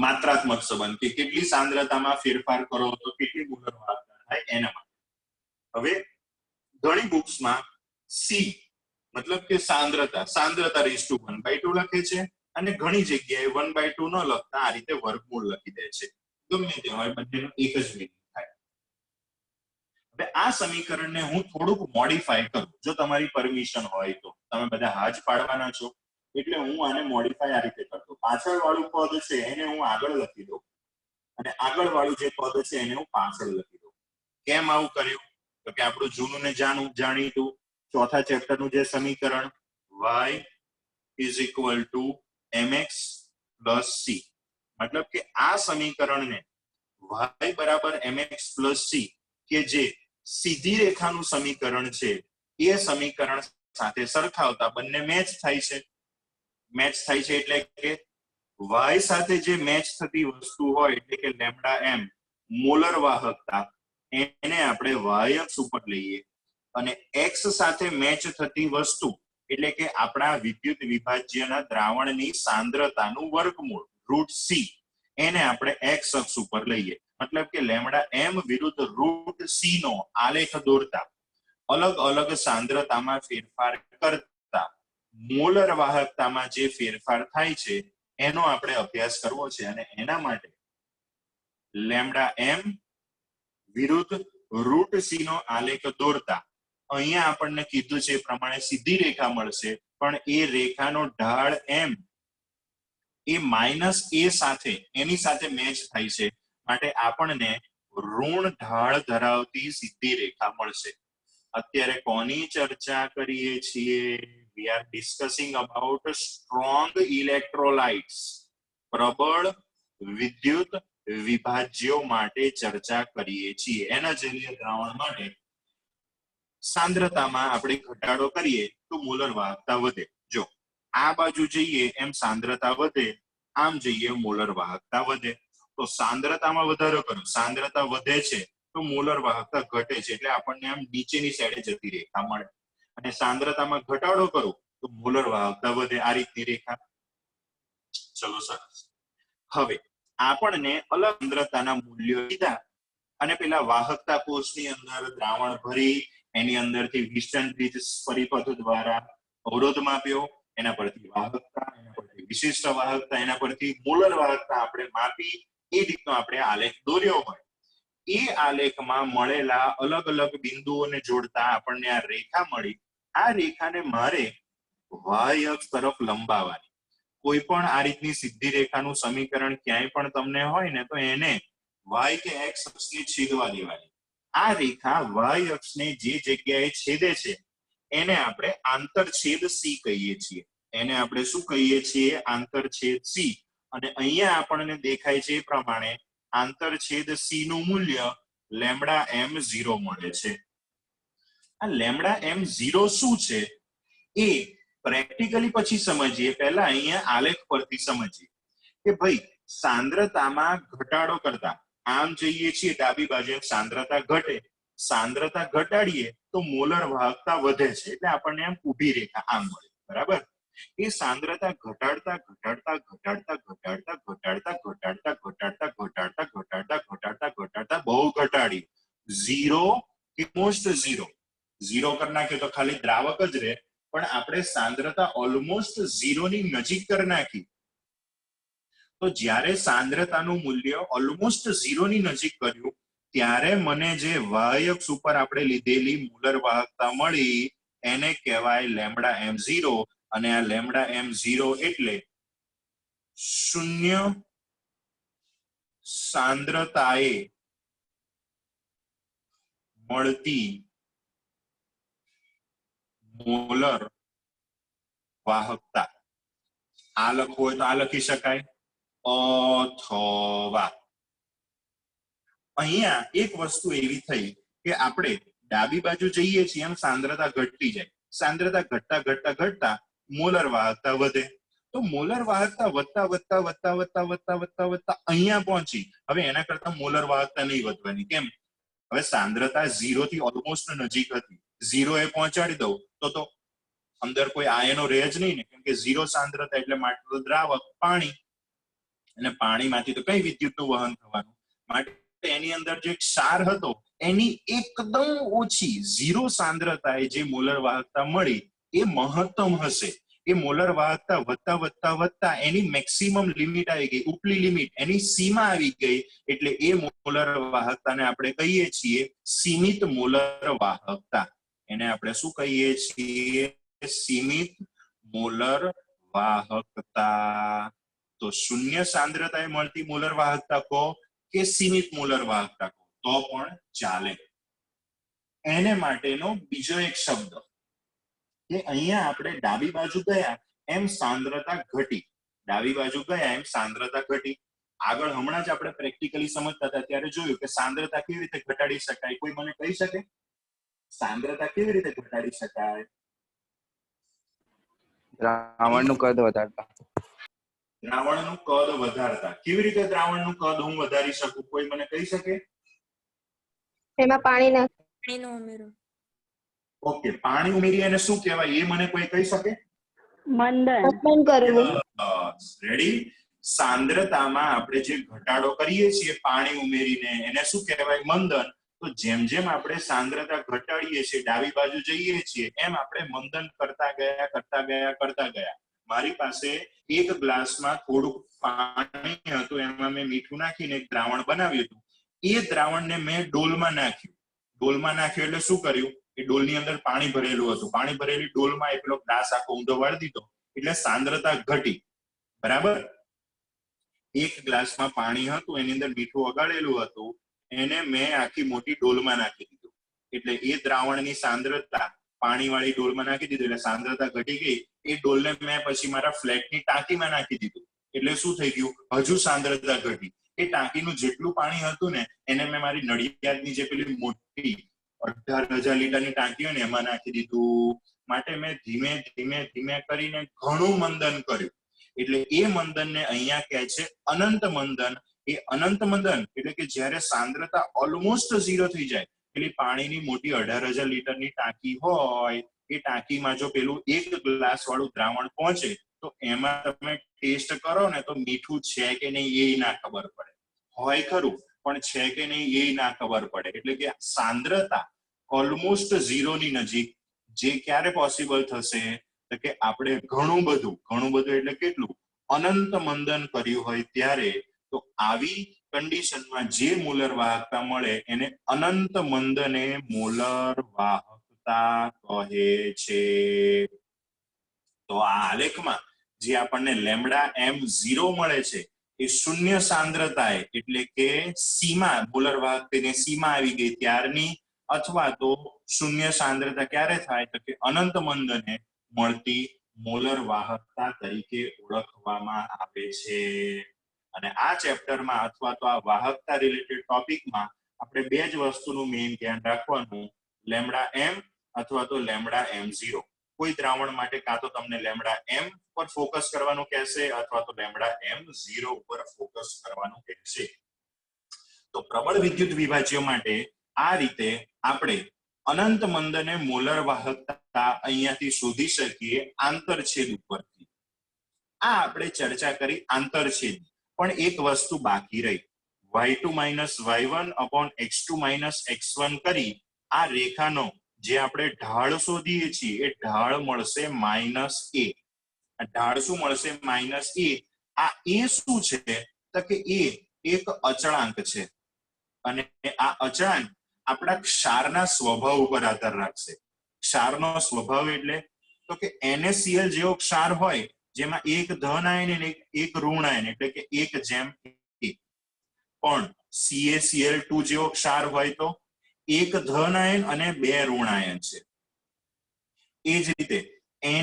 S1: માત્રાત્મક સંબંધ કે કેટલી સાંદ્રતામાં ફેરફાર કરો તો કેટલી મોલર વાહકતા થાય એના માટે. હવે ઘણી બુક્સમાં સી મતલબ કે સાંદ્રતા રેઝ ટુ 1/2 લખે છે અને ઘણી જગ્યાએ 1/2 ન લખતા આ રીતે વર્ગમૂળ લખી દે છે. ગમે તે હોય બંનેનો એક જ મીનિંગ થાય. હવે આ સમીકરણને હું થોડુંક મોડિફાય કરું, જો તમારી પરમિશન હોય તો. તમે બધા હાજ પાડવાના છો એટલે હું આને મોડિફાય આ રીતે કરતો. પાછળ વાળું પદ છે એને હું આગળ લખી દઉં અને આગળ વાળું જે પદ છે એને હું પાછળ લખી દઉં. કેમ આવું કર્યું? તો કે આપણું જૂનું ને જાણીતું ચોથા ચેપ્ટરનું જે સમીકરણ y is equal to mx plus c, મતલબ કે આ સમીકરણને y બરાબર mx plus c કે જે સીધી રેખાનું સમીકરણ છે એ સમીકરણ સાથે સરખાવતા બંને મેચ થાય છે. મેચ થાય છે એટલે કે y સાથે જે મેચ થતી વસ્તુ હોય એટલે કે લેમ્ડા m મોલર વાહકતા એને આપણે y અક્ષ ઉપર લઈએ અને x સાથે મેચ થતી વસ્તુ એટલે કે આપણા વિદ્યુત વિભાજ્યના દ્રાવણની સાંદ્રતાનું વર્ગમૂળ રૂટ c એને આપણે x અક્ષ ઉપર લઈએ. મતલબ કે લેમ્ડા m વિરુદ્ધ રૂટ c નો આલેખ દોરતા અલગ અલગ સાંદ્રતામાં ફેરફાર કરતા મોલર વાહકતામાં જે ફેરફાર થાય છે એનો આપણે અભ્યાસ કરવો છે અને એના માટે લેમ્ડા m વિરુદ્ધ રૂટ c નો આલેખ દોરતા અહીંયા આપણને કીધું છે એ પ્રમાણે સીધી રેખા મળશે પણ એ રેખાનો ઢાળ m એ માઇનસ a સાથે એની સાથે મેચ થાય છે માટે આપણને ઋણ ઢાળ ધરાવતી સીધી રેખા મળશે. અત્યારે કોની ચર્ચા કરીએ છીએ? we are discussing about strong electrolytes, પ્રબળ વિદ્યુત વિભાજ્યો માટે ચર્ચા કરીએ છીએ. એના જલીય દ્રાવણ માટે સાંદ્રતામાં આપણે ઘટાડો કરીએ તો મોલર વાહકતા વધે. જો આ બાજુ જઈએ એમ સાંદ્રતા વધે, આમ જઈએ મોલર વાહકતા વધે. તો સાંદ્રતામાં વધારો કરો, સાંદ્રતા વધે છે તો મોલર વાહકતા ઘટે છે એટલે આપણને આમ નીચેની સાઈડે જતી રેખા મળે. અને સાંદ્રતામાં ઘટાડો કરો તો મોલર વાહકતા વધે. આ રીતની રેખા. ચલો સરસ. હવે આપણને અલગ સાંદ્રતાના મૂલ્યો લીધા અને પેલા વાહકતા કોષની અંદર દ્રાવણ ભરી એની અંદરથી વિસ્ટન બ્રિજ પરિપથ દ્વારા અવરોધ માપ્યો, એના પરથી વાહકતા, એના પરથી વિશિષ્ટ વાહકતા, એના પરથી મોલર વાહકતા આપણે માપી. એ રીતનો આપણે આલેખ દોર્યો હોય. એ આલેખમાં મળેલા અલગ અલગ બિંદુઓને જોડતા આપણને આ રેખા મળી. આ રેખાને મારે y અક્ષ તરફ લંબાવવાની. કોઈ પણ આ રીતની સીધી રેખાનું સમીકરણ ક્યાંય પણ તમને હોય ને તો એને y કે x અક્ષને છેદવા દેવાની. આ રેખા y અક્ષને જે જગ્યાએ છેદે છે એને આપણે આંતરછેદ c કહીએ છીએ. એને આપણે શું કહીએ છીએ? આંતરછેદ c. અને અહીંયા આપણને દેખાય છે એ પ્રમાણે આંતરછેદ c નું મૂલ્ય લેમ્ડા m0 મળે છે. આ લેમ્ડા m0 શું છે એ પ્રેક્ટિકલી પછી સમજીએ. પહેલા અહીંયા આલેખ પરથી સમજીએ કે ભાઈ સાંદ્રતામાં ઘટાડો કરતા આમ જઈએ છીએ ડાબી બાજુ સાંદ્રતા ઘટે, સાંદ્રતા ઘટાડીએ તો મોલર વાહકતા વધે છે એટલે આપણને આમ ઊભી રેખા આમ મળે. બરાબર. એ સાંદ્રતા ઘટાડતા ઘટાડતા ઘટાડતા ઘટાડતા ઘટાડતા ઘટાડતા ઘટાડતા ઘટાડતા ઘટાડતા ઘટાડતા ઘટાડતા બહુ ઘટાડી ઝીરો ઓલમોસ્ટ ઝીરો કરી નાખ્યો તો ખાલી દ્રાવક જ રહે, પણ આપણે સાંદ્રતા ઓલમોસ્ટ ઝીરોની નજીક કરી નાખી. તો જ્યારે સાંદ્રતાનું મૂલ્ય ઓલમોસ્ટ ઝીરોની નજીક કર્યું ત્યારે મને જે y અક્ષ ઉપર આપણે લીધેલી મોલર વાહકતા મળી એને કહેવાય લેમ્ડા m0. અને આ લેમ્ડા m0 એટલે શૂન્ય સાંદ્રતાએ મળતી મોલર વાહકતા. આ લખવું હોય તો આ લખી શકાય, અથવા અહીંયા એક વસ્તુ એવી થઈ કે આપણે ડાબી બાજુ જઈએ છીએ એમ સાંદ્રતા ઘટતી જાય. સાંદ્રતા ઘટતા ઘટતા ઘટતા મોલર વાહકતા વધે. તો મોલર વાહકતા વધતા વધતા વધતા વધતા વધતા વધતા વધતા અહીંયા પહોંચી. હવે એના કરતા મોલર વાહકતા નહીં વધવાની. કેમ? હવે સાંદ્રતા 0 થી ઓલમોસ્ટ નજીક હતી. 0 એ પહોંચાડી દઉં તો અંદર કોઈ આયનો રહે જ નહીં ને, કેમ કે 0 સાંદ્રતા એટલે માત્ર દ્રાવક પાણી, અને પાણીમાંથી તો કઈ વિદ્યુતનું વહન થવાનું. માટે એની અંદર જે ક્ષાર હતો એની એકદમ ઓછી 0 સાંદ્રતાએ જે મોલર વાહકતા મળી એ મહત્તમ હશે. એ મોલર વાહકતા વધતા વધતા વધતા એની મેક્સિમમ લિમિટ આવી ગઈ, ઉપલી લિમિટ, એની સીમા આવી ગઈ. એટલે એ મોલર વાહકતાને આપણે કહીએ છીએ સીમિત મોલર વાહકતા. એને આપણે શું કહીએ છીએ? સીમિત મોલર વાહકતા. તો શૂન્ય સાંદ્રતાએ મળતી મોલર વાહકતા કહો કે સીમિત મોલર વાહકતા કહો તો પણ ચાલે. એને માટેનો બીજો એક શબ્દ કે અહીંયા આપણે ડાબી બાજુ ગયા એમ સાંદ્રતા ઘટી. ડાબી બાજુ ગયા એમ સાંદ્રતા ઘટી. આગળ હમણાં જ આપણે પ્રેક્ટિકલી સમજતા હતા ત્યારે જોયું કે સાંદ્રતા કેવી રીતે ઘટાડી શકાય. કોઈ મને કહી શકે સાંદ્રતા કેવી રીતે ઘટાડી શકાય?
S6: દ્રાવણનું કદ વધારતા.
S1: દ્રાવણનું કદ વધારતા. કેવી રીતે દ્રાવણનું કદ હું વધારી શકું? કોઈ મને કહી શકે?
S4: એમાં પાણી નાખ.
S3: પાણીનો ઉમેરો.
S1: ઓકે, પાણી ઉમેરી એને શું કહેવાય એ મને કોઈ કહી શકે?
S5: મંદન
S4: કરવું.
S1: રેડી? સાંદ્રતામાં આપણે જે ઘટાડો કરીએ છીએ પાણી ઉમેરીને એને શું કહેવાય? મંદન. તો જેમ જેમ આપણે સાંદ્રતા ઘટાડીએ છીએ, ડાબી બાજુ જઈએ છીએ, એમ આપણે મંદન કરતા ગયા કરતા ગયા કરતા ગયા. મારી પાસે એક ગ્લાસમાં થોડુંક પાણી હતું, એમાં મેં મીઠું નાખીને એક દ્રાવણ બનાવ્યું હતું. એ દ્રાવણને મેં ડોલમાં નાખ્યું. ડોલમાં નાખ્યું એટલે શું કર્યું? એ ડોલની અંદર પાણી ભરેલું હતું. પાણી ભરેલી ડોલમાં એ પેલો ગ્લાસ આખો ઊંધો વાળી દીધો એટલે સાંદ્રતા ઘટી. બરાબર? એક ગ્લાસમાં પાણી હતું, એની અંદર મીઠું ઓગાળેલું હતું, એને મેં આખી મોટી ડોલમાં નાખી દીધું. એટલે એ દ્રાવણની સાંદ્રતા પાણીવાળી ડોલમાં નાખી દીધું એટલે સાંદ્રતા ઘટી ગઈ. એ ડોલને મેં પછી મારા ફ્લેટની ટાંકીમાં નાખી દીધું એટલે શું થઈ ગયું? હજુ સાંદ્રતા ઘટી. એ ટાંકીનું જેટલું પાણી હતું ને એને મેં મારી નડિયાદની જે પેલી મોટી 18,000 લીટરની ટાંકી હોય ને એમાં નાખી દીધું. માટે મેં ધીમે ધીમે ધીમે કરીને ઘણું મંદન કર્યું. એટલે એ મંદનને અહીંયા કહે છે અનંત મંદન. એ અનંત મંદન એટલે કે જ્યારે સાંદ્રતા ઓલમોસ્ટ 0 થઈ જાય, પેલી પાણીની મોટી 18,000 લીટરની ટાંકી હોય, એ ટાંકીમાં જો પેલું એક ગ્લાસ વાળું દ્રાવણ પહોંચે તો એમાં તમે ટેસ્ટ કરો ને તો મીઠું છે કે નહીં એ ના ખબર પડે. હોય ખરું પણ છે કે નહીં એ ના ખબર પડે. એટલે કે સાંદ્રતા ઓલમોસ્ટ 0 ની નજીક જે ક્યારે પોસિબલ થશે? તો કે આપણે ઘણું બધું એટલે કેટલું? અનંત મંદન કર્યું હોય ત્યારે. તો આવી કન્ડિશનમાં જે મોલર વાહકતા મળે એને અનંત મંદને મોલર વાહકતા કહે છે. તો આ આલેખમાં જે આપણને λm0 મળે છે એ શૂન્ય સાંદ્રતાએ એટલે કે સીમા, મોલર વાહકતાની સીમા આવી ગઈ ત્યારની, અથવા તો શૂન્ય સાંદ્રતા ક્યારે થાય? તો કે અનંત મંદને મળતી મોલર વાહકતા તરીકે ઓળખવામાં આવે છે. અને આ ચેપ્ટરમાં અથવા તો આ વાહકતા રિલેટેડ ટોપિકમાં આપણે બે જ વસ્તુનું મેઇન ધ્યાન રાખવાનું, λm અથવા તો λm0. કોઈ દ્રાવણ માટે કાં તો તમને λm પર ફોકસ કરવાનું કહેશે અથવા તો λm0 ઉપર ફોકસ કરવાનું કહેશે. તો પ્રબળ વિદ્યુત વિભાજ્ય માટે આ રીતે આપણે અનંત મંદને મોલર વાહકતા અહીંયાથી શોધી શકીએ આંતરછેદ ઉપરથી. આ આપણે ચર્ચા કરી આંતરછેદ. પણ એક વસ્તુ બાકી રહી. y2 - y1 / x2 - x1 કરી આ રેખાનો જે આપણે ઢાળ શોધીએ છીએ એ ઢાળ મળશે -a. આ ઢાળ શું મળશે? -a. આ a શું છે? તો કે a એક અચળાંક છે અને આ અચળાંક આપણા ક્ષારના સ્વભાવ ઉપર આધાર રાખશે. ક્ષારનો સ્વભાવ એટલે તો કે NaCl જેવો ક્ષાર હોય જેમાં એક ધન આયન અને એક ઋણ આયન એટલે કે 1:1. પણ CaCl2 જેવો ક્ષાર હોય તો એક ધન આયન અને બે ઋણ આયન છે. એ જ રીતે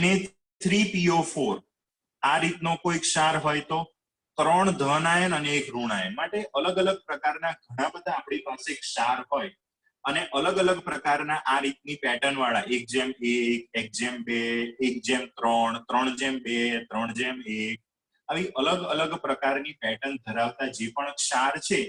S1: Na3PO4 આ રીતનો કોઈ ક્ષાર હોય તો 3 ધન આયન અને 1 ઋણ આયન માટે અલગ અલગ પ્રકારના ઘણા બધા આપણી પાસે ક્ષાર હોય અને અલગ અલગ પ્રકારના આ રીતની પેટર્ન વાળા 1:1 1:2 1:3 3:2 3:1 આવી અલગ અલગ પ્રકારની પેટર્ન ધરાવતા જે પણ ક્ષાર છે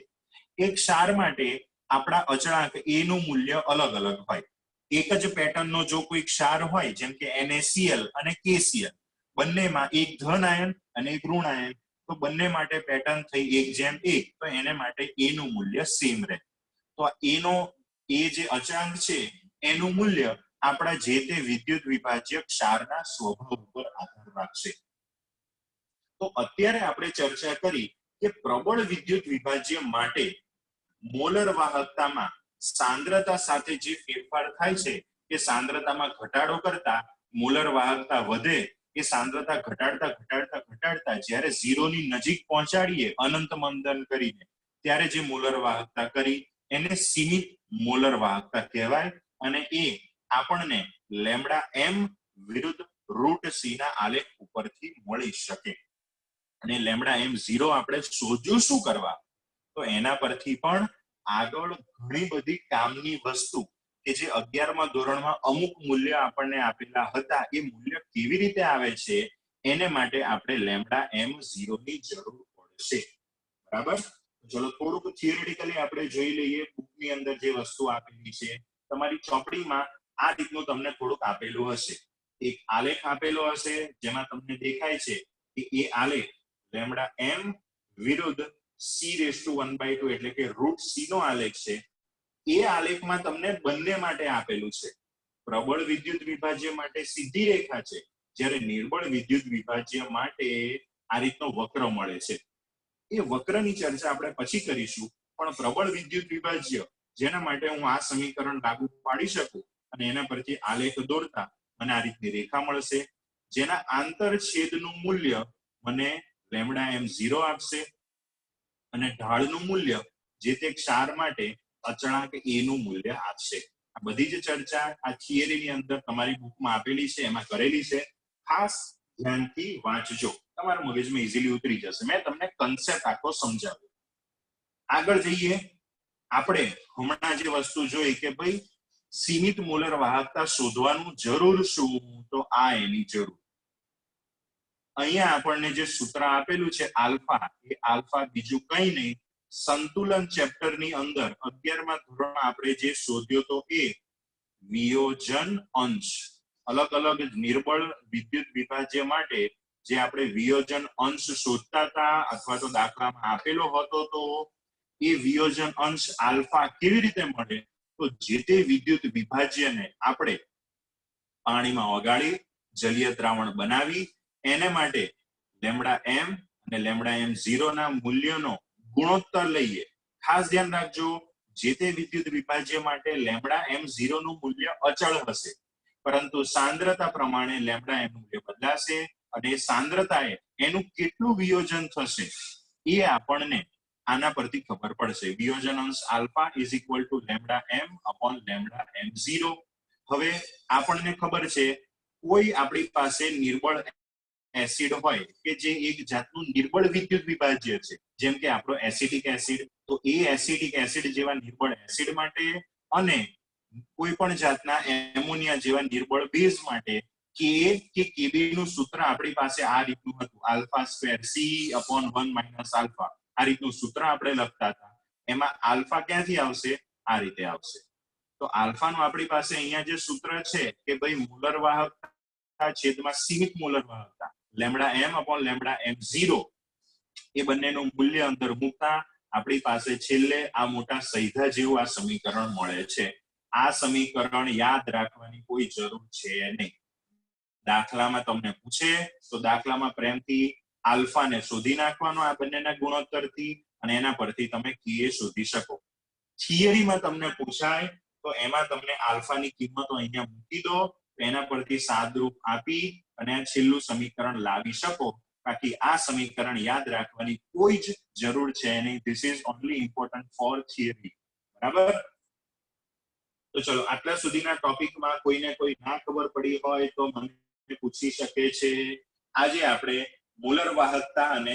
S1: એ ક્ષાર માટે આપણા અચળાંક A નું મૂલ્ય અલગ અલગ હોય. એક જ પેટર્નનો જો કોઈ ક્ષાર હોય જેમ કે NaCl અને KCl બંનેમાં એક ધન આયન અને એક ઋણ આયન તો બંને માટે પેટર્ન થઈ 1:1 તો એને માટે A નું મૂલ્ય સેમ રહે. તો A નો એ જે અચળાંક છે એનું મૂલ્ય આપણા જે તે વિદ્યુત વિભાજ્ય ક્ષારના સ્વભાવ ઉપર આધાર રાખશે. તો અત્યારે આપણે ચર્ચા કરી કે પ્રબળ વિદ્યુત વિભાજ્ય માટે મોલર વાહકતામાં સાંદ્રતા સાથે જે ફેરફાર થાય છે કે સાંદ્રતામાં ઘટાડો કરતા મોલર વાહકતા વધે એ સાંદ્રતા ઘટાડતા ઘટાડતા ઘટાડતા જ્યારે 0 ની નજીક પહોંચાડીએ અનંત મંદન કરીને ત્યારે જે મોલર વાહકતા કરી એને સીમિત મોલર વાહકતા કહેવાય અને એ આપણને λm વિરુદ્ધ √c ના આલેખ ઉપરથી મળી શકે. અને λm0 આપણે શોધ્યું શું કરવા તો એના પરથી પણ આગળ ઘણી બધી કામની વસ્તુ કે જે 11મા ધોરણમાં અમુક મૂલ્ય આપણને આપેલા હતા એ મૂલ્ય કેવી રીતે આવે છે એને માટે આપણે λm0 ની જરૂર પડશે. બરાબર. ચલો થોડુંક થિયરિટિકલી આપણે જોઈ લઈએ બુકની અંદર જે વસ્તુ આપેલી છે. તમારી ચોપડીમાં આ રીતનું તમને થોડુંક આપેલું હશે. એક આલેખ આપેલો હશે જેમાં તમને દેખાય છે કે એ આલેખ λm વિરુદ્ધ c⁻² એટલે કે √c નો આલેખ છે. એ આલેખમાં તમને બંને માટે આપેલું છે. પ્રબળ વિદ્યુત વિભાજ્ય માટે સીધી રેખા છે જ્યારે નિર્બળ વિદ્યુત વિભાજ્ય માટે આ રીતનો વક્ર મળે છે. એ વક્રની ચર્ચા આપણે પછી કરીશું પણ પ્રબળ વિદ્યુત વિભાજ્ય જેના માટે હું આ સમીકરણ લાગુ પાડી શકું અને એના પરથી આલેખ દોરતા મને આ રીતની રેખા મળશે જેના આંતરછેદનું મૂલ્ય મને λm0 આપશે અને ઢાળનું મૂલ્ય જે તે ક્ષાર માટે અચળાંક A નું મૂલ્ય આપશે. આ બધી જ ચર્ચા આ થિયરીની અંદર તમારી બુકમાં આપેલી છે એમાં કરેલી છે. ખાસ ધ્યાનથી વાંચજો તમારા મગજમાં ઈઝીલી ઉતરી જશે. મેં તમને કન્સેપ્ટ આખો સમજાવ્યો. આગળ જઈએ આપણે હમણાં જે વસ્તુ જોઈ કે ભાઈ સીમિત મોલર વાહકતા શોધવાનું જરૂર શું તો આ એની જરૂર. અહીંયા આપણને જે સૂત્ર આપેલું છે આલ્ફા એ આલ્ફા બીજું કંઈ નહીં સંતુલન ચેપ્ટરની અંદર 11મા ધોરણમાં આપણે જે શોધ્યો તો એ વિયોજન અંશ. અલગ અલગ નિર્બળ વિદ્યુત વિભાજ્ય માટે જે આપણે વિયોજન અંશ શોધતા હતા અથવા તો દાખલામાં આપેલો હતો તો એ વિયોજન અંશ આલ્ફા કેવી રીતે મળે તો જે તે વિદ્યુત વિભાજ્યને આપણે પાણીમાં ઓગાળી જલીય દ્રાવણ બનાવી એને માટે λm અને λm0 ના મૂલ્યનો ગુણોત્તર લઈએ. ખાસ ધ્યાન રાખજો જે તે વિદ્યુત વિભાજ્ય માટે λm0 નું મૂલ્ય અચળ હશે પરંતુ સાંદ્રતા પ્રમાણે λm મૂલ્ય બદલાશે અને સાંદ્રતાએ એનું કેટલું વિયોજન થશે એ આપણને આના પરથી ખબર પડશે. વિયોજન અંશ આલ્ફા λm/λm0. હવે આપણને ખબર છે કોઈ આપણી પાસે નિર્બળ એસિડ હોય કે જે એક જાતનું નિર્બળ વિદ્યુત વિભાજ્ય છે જેમ કે આપણો એસિટિક એસિડ તો એ એસિટિક એસિડ જેવા નિર્બળ એસિડ માટે અને કોઈ પણ જાતના એમોનિયા જેવા નિર્બળ બેઝ માટે કે Kb નું સૂત્ર આપણી પાસે આ રીતનું હતું α² C/1 - આલ્ફા. આ રીતનું સૂત્ર આપણે લખતા હતા. એમાં આલ્ફા ક્યાંથી આવશે આ રીતે આવશે. તો આલ્ફાનું આપણી પાસે અહીંયા જે સૂત્ર છે કે ભાઈ મોલર વાહકતા છેદમાં સીમિત મોલર વાહકતા λm/λm0 એ બંનેનું મૂલ્ય અંદર મૂકતા આપણી પાસે છેલ્લે આ મોટા સૈધા જેવું આ સમીકરણ મળે છે. આ સમીકરણ યાદ રાખવાની કોઈ જરૂર છે નહીં. દાખલામાં તમને પૂછે તો દાખલામાં પ્રેમથી આલ્ફાને શોધી નાખવાનો આ બંનેના ગુણોત્તરથી અને એના પરથી તમે Ka શોધી શકો. થિયરીમાં તમને પૂછાય તો એમાં તમને આલ્ફાની કિંમતો અહીંયા મૂકી દો એના પરથી સાદરૂપ આપી અને આ છેલ્લું સમીકરણ લાવી શકો. બાકી આ સમીકરણ યાદ રાખવાની કોઈ જ જરૂર છે નહીં. This is only important for theory. બરાબર. તો ચલો આટલા સુધીના ટોપિકમાં કોઈને કોઈ ના ખબર પડી હોય તો મને પૂછી શકે છે. આજે આપણે મોલર વાહકતા અને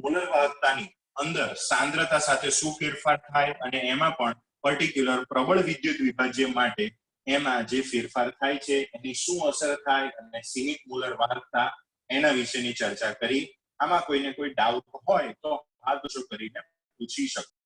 S1: મોલર વાહકતાની અંદર સાંદ્રતા સાથે શું ફેરફાર થાય અને એમાં પણ પર્ટિક્યુલર પ્રબળ વિદ્યુત વિભાજ્ય માટે એમાં જે ફેરફાર થાય છે એની શું અસર થાય અને સીમિત મોલર વાહકતા એના વિશેની ચર્ચા કરી. આમાં કોઈને કોઈ ડાઉટ હોય તો હાથ ઊંચો કરીને પૂછી શકો.